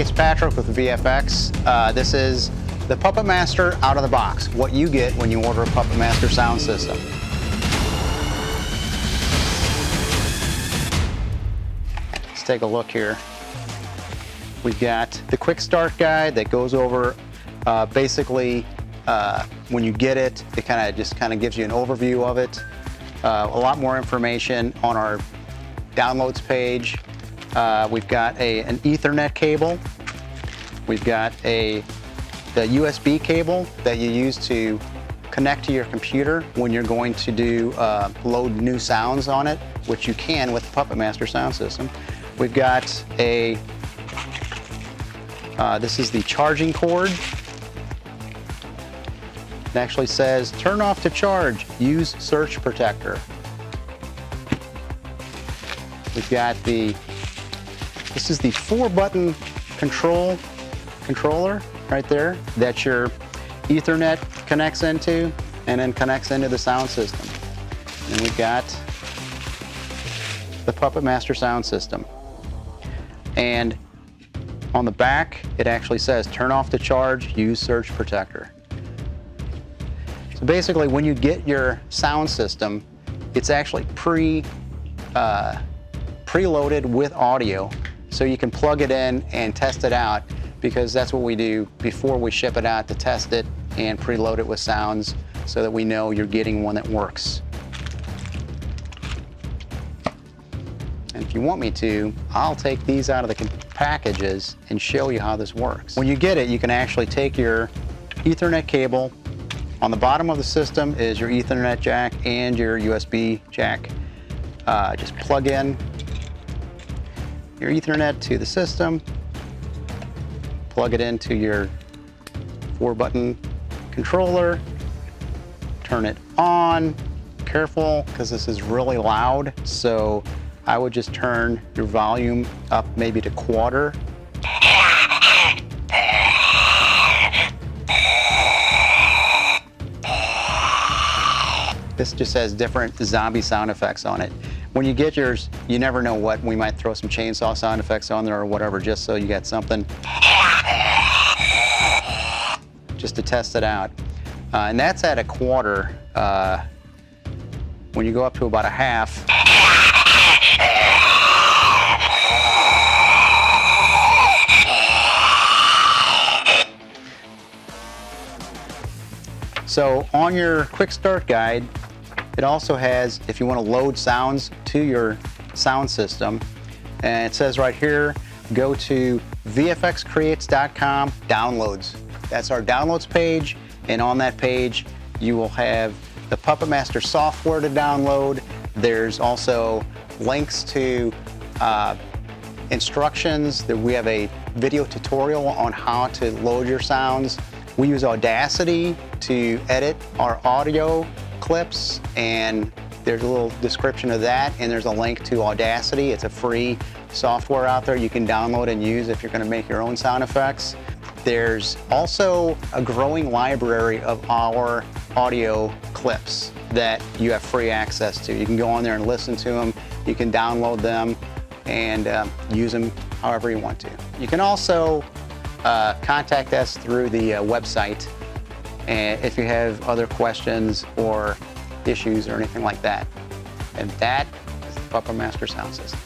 Hey, it's Patrick with VFX. This is the Puppet Master out of the box. What you get when you order a Puppet Master sound system. Let's take a look here. We've got the quick start guide that goes over basically when you get it, it kind of gives you an overview of it. A lot more information on our downloads page. We've got an Ethernet cable. We've got the USB cable that you use to connect to your computer when you're going to do load new sounds on it, which you can with the Puppet Master sound system. We've got this is the charging cord. It actually says, turn off to charge, use surge protector. We've got this is the 4-button controller right there that your Ethernet connects into and then connects into the sound system. And we've got the Puppet Master sound system. And on the back, it actually says, turn off to charge, use surge protector. So basically, when you get your sound system, it's actually preloaded with audio, so you can plug it in and test it out, because that's what we do before we ship it out, to test it and preload it with sounds so that we know you're getting one that works. And if you want me to, I'll take these out of the packages and show you how this works. When you get it, you can actually take your Ethernet cable. On the bottom of the system is your Ethernet jack and your USB jack. Just plug in your Ethernet to the system, plug it into your 4-button controller, turn it on. Careful, because this is really loud, so I would just turn your volume up maybe to quarter. This just has different zombie sound effects on it. When you get yours, you never know what. We might throw some chainsaw sound effects on there or whatever, just so you got something. Just to test it out. And that's at a quarter. When you go up to about a half, so on your quick start guide, it also has, if you want to load sounds to your sound system, and it says right here, go to vfxcreates.com downloads. That's our downloads page, and on that page you will have the Puppet Master software to download. There's also links to instructions. That we have a video tutorial on how to load your sounds. We use Audacity to edit our audio clips, and there's a little description of that, and there's a link to Audacity. It's a free software out there you can download and use if you're going to make your own sound effects. There's also a growing library of our audio clips that you have free access to. You can go on there and listen to them. You can download them and use them however you want to. You can also contact us through the website, and if you have other questions or issues or anything like that. And that is the Puppet Master sound system.